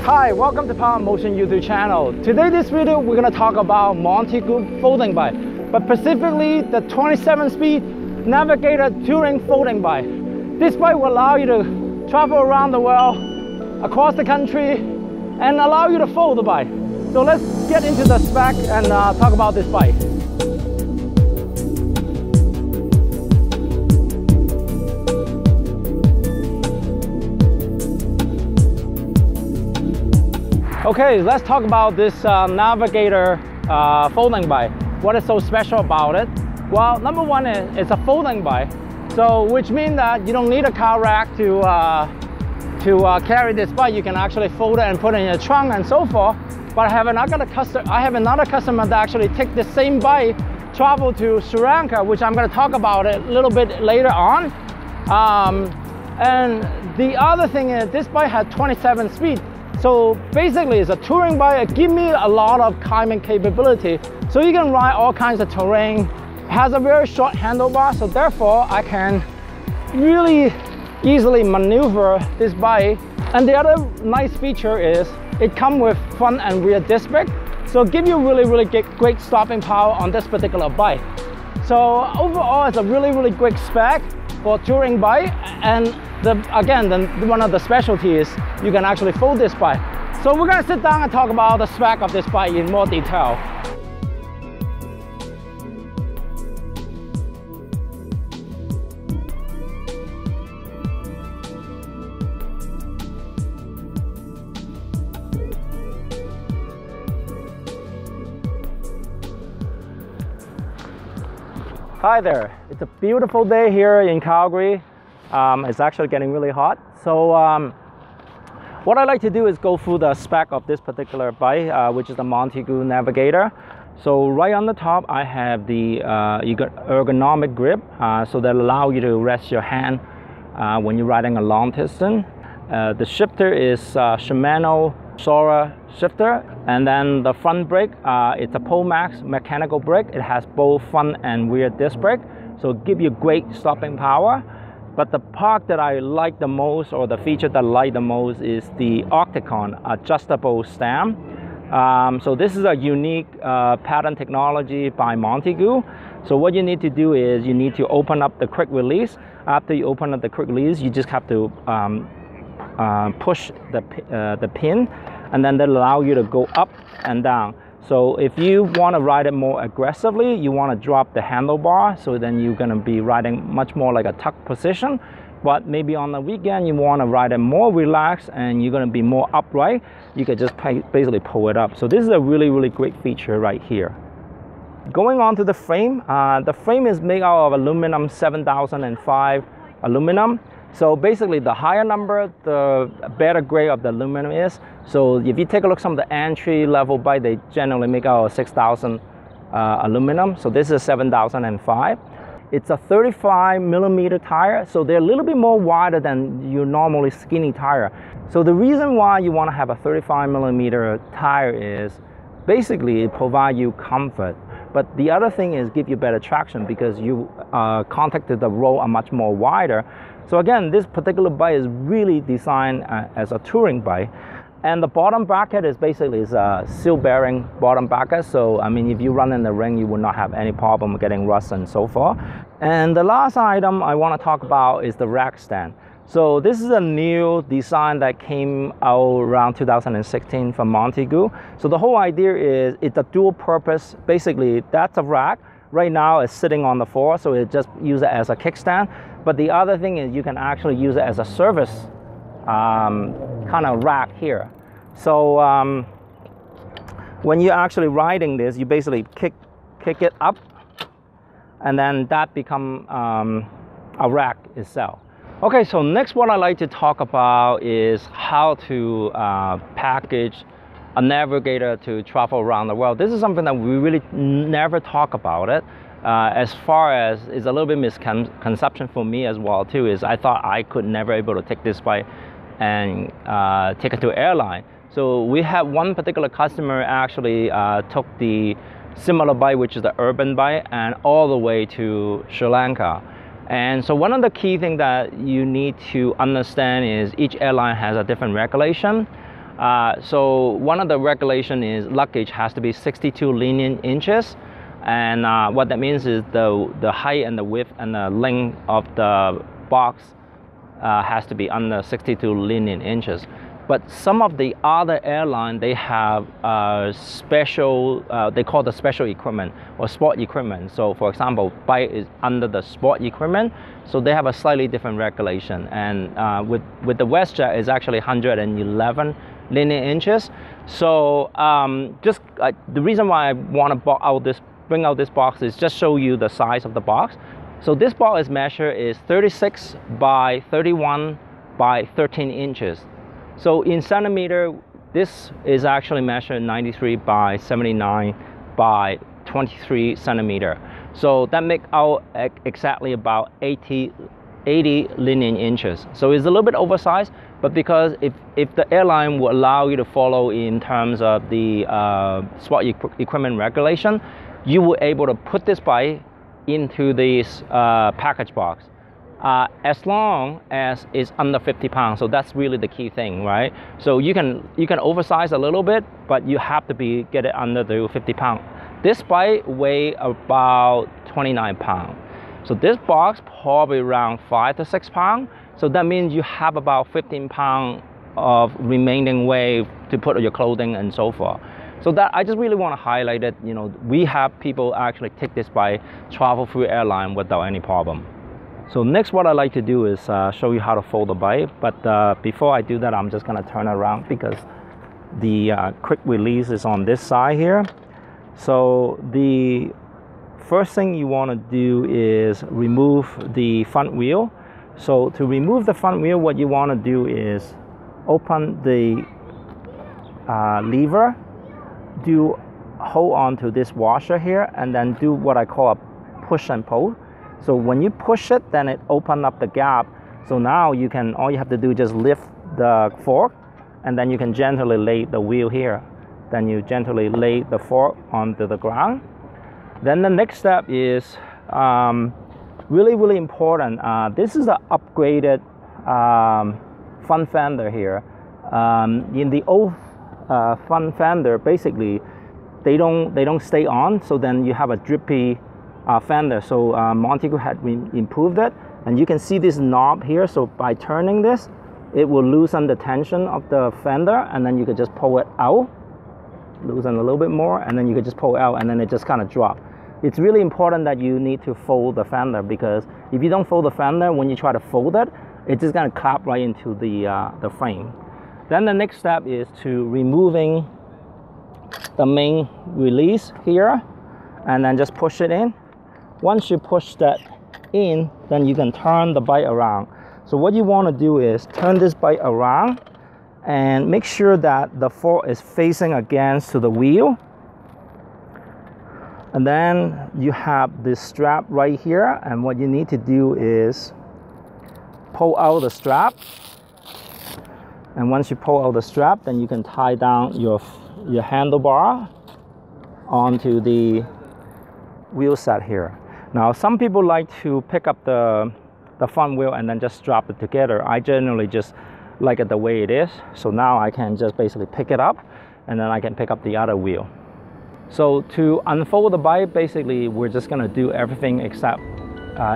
Hi, welcome to Power Motion YouTube channel. Today this video we're going to talk about Montague folding bike, but specifically the 27 speed Navigator touring folding bike. This bike will allow you to travel around the world, across the country, and allow you to fold the bike. So let's get into the spec and talk about this bike. Okay, let's talk about this Navigator folding bike. What is so special about it? Well, number one is it's a folding bike, so which means that you don't need a car rack to carry this bike. You can actually fold it and put it in your trunk and so forth. But I have another customer that actually take the same bike, travel to Sri Lanka, which I'm going to talk about it a little bit later on. And the other thing is this bike has 27 speed. So basically it's a touring bike. It gives me a lot of climbing capability. So you can ride all kinds of terrain. It has a very short handlebar, so therefore I can really easily maneuver this bike. And the other nice feature is it comes with front and rear disc brake. So it gives you really great stopping power on this particular bike. So overall it's a really great spec for a touring bike, and one of the specialties you can actually fold this bike. So we're going to sit down and talk about the spec of this bike in more detail. Hi there, it's a beautiful day here in Calgary. It's actually getting really hot. So what I like to do is go through the spec of this particular bike, which is the Montague Navigator. So right on the top I have the you got ergonomic grip, so that allow you to rest your hand when you're riding a long distance. The shifter is Shimano Sora shifter, and then the front brake, it's a Max mechanical brake. It has both front and rear disc brake, so it gives you great stopping power. But the part that I like the most, or the feature that I like the most, is the Octagon adjustable stem. So this is a unique pattern technology by Montague. So what you need to do is you need to open up the quick release. After you open up the quick release, you just have to push the pin, and then that allow you to go up and down. So if you want to ride it more aggressively, you want to drop the handlebar, so then you're going to be riding much more like a tuck position. But maybe on the weekend you want to ride it more relaxed and you're going to be more upright, you can just basically pull it up. So this is a really great feature right here. Going on to the frame is made out of aluminum 7005 aluminum. So basically the higher number, the better grade of the aluminum is. So if you take a look at some of the entry level bike, they generally make out of 6000 aluminum. So this is 7005. It's a 35 millimeter tire, so they're a little bit more wider than your normally skinny tire. So the reason why you want to have a 35 millimeter tire is basically it provides you comfort. But the other thing is give you better traction because you contacted the road are much more wider. So again, this particular bike is really designed as a touring bike. And the bottom bracket is basically a seal bearing bottom bracket. So I mean, if you run in the ring, you will not have any problem getting rust and so forth. And the last item I want to talk about is the rack stand. So this is a new design that came out around 2016 from Montague. So the whole idea is it's a dual purpose. Basically, that's a rack. Right now it's sitting on the floor, so it just use it as a kickstand. But the other thing is you can actually use it as a service kind of rack here. So when you're actually riding this, you basically kick it up, and then that become a rack itself. Okay, so next what I like to talk about is how to package a Navigator to travel around the world. This is something that we really never talk about it. As far as it's a little bit misconception for me as well too, is I thought I could never able to take this bike and take it to airline. So we have one particular customer actually took the similar bike, which is the urban bike, and all the way to Sri Lanka. And so one of the key things that you need to understand is each airline has a different regulation. So one of the regulation is luggage has to be 62 linear inches, and what that means is the height and the width and the length of the box has to be under 62 linear inches. But some of the other airlines, they have special, they call the special equipment or sport equipment. So for example, bike is under the sport equipment, so they have a slightly different regulation. And with the WestJet, it's actually 111 linear inches. So the reason why I want to bring out this box is just show you the size of the box. So this box measure is 36 by 31 by 13 inches. So in centimeter, this is actually measured 93 by 79 by 23 centimeter. So that make out exactly about 80 linear inches. So it's a little bit oversized, but because if the airline will allow you to follow in terms of the sport equipment regulation, you will able to put this bike into this package box. As long as it's under 50 pounds, so that's really the key thing, right? So you can oversize a little bit, but you have to get it under the 50 pounds. This bike weigh about 29 pounds. So this box probably around 5 to 6 pounds. So that means you have about 15 pounds of remaining weight to put on your clothing and so forth. So that I just really want to highlight it. You know, we have people actually take this bike, travel through airline without any problem. So next, what I like to do is show you how to fold the bike. But before I do that, I'm just going to turn around because the quick release is on this side here. So the first thing you want to do is remove the front wheel. So to remove the front wheel, what you want to do is open the lever, hold on to this washer here, and then do what I call a push and pull. So when you push it, then it opens up the gap. So now all you have to do is just lift the fork, and then you can gently lay the wheel here. Then you gently lay the fork onto the ground. Then the next step is really, really important. This is the upgraded front fender here. In the old front fender, basically, they don't stay on. So then you have a drippy fender. So Montague had improved it, and you can see this knob here. So by turning this, it will loosen the tension of the fender, and then you could just pull it out, loosen a little bit more, and then you could just pull it out, and then it just kind of drop. It's really important that you need to fold the fender, because if you don't fold the fender, when you try to fold it, it's just going to clap right into the frame. Then the next step is to removing the main release here, and then just push it in. Once you push that in, then you can turn the bike around. So what you want to do is turn this bike around and make sure that the fork is facing against to the wheel. And then you have this strap right here, and what you need to do is pull out the strap. And once you pull out the strap, then you can tie down your handlebar onto the wheel set here. Now some people like to pick up the front wheel and then just strap it together. I generally just like it the way it is. So now I can just basically pick it up, and then I can pick up the other wheel. So to unfold the bike, basically we're just gonna do everything except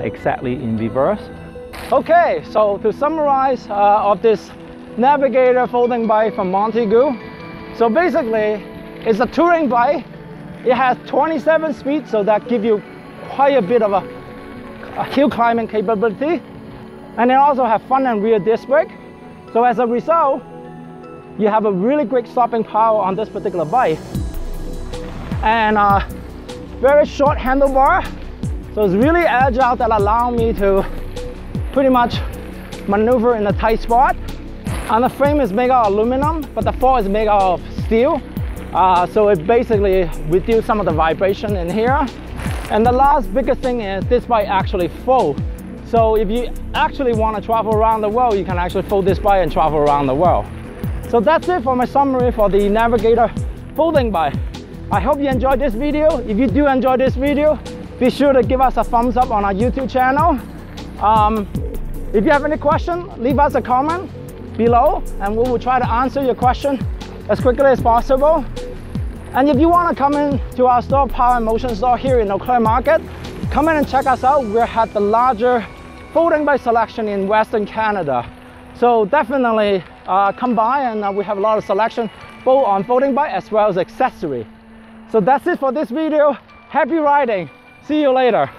exactly in reverse. Okay, so to summarize of this Navigator folding bike from Montague. So basically it's a touring bike. It has 27 speed, so that gives you quite a bit of a hill climbing capability. And it also has front and rear disc brake. So as a result, you have a really great stopping power on this particular bike. And very short handlebar. So it's really agile, that allows me to pretty much maneuver in a tight spot. And the frame is made out of aluminum, but the fork is made out of steel. So it basically reduces some of the vibration in here. And the last biggest thing is this bike actually folds. So if you actually want to travel around the world, you can actually fold this bike and travel around the world. So that's it for my summary for the Navigator folding bike. I hope you enjoyed this video. If you do enjoy this video, be sure to give us a thumbs up on our YouTube channel. If you have any questions, leave us a comment. below, and we will try to answer your question as quickly as possible. And if you want to come in to our store, Power and Motion store here in Eau Claire Market, come in and check us out. We have the larger folding bike selection in Western Canada. So definitely come by, and we have a lot of selection both on folding bike as well as accessory. So that's it for this video. Happy riding. See you later.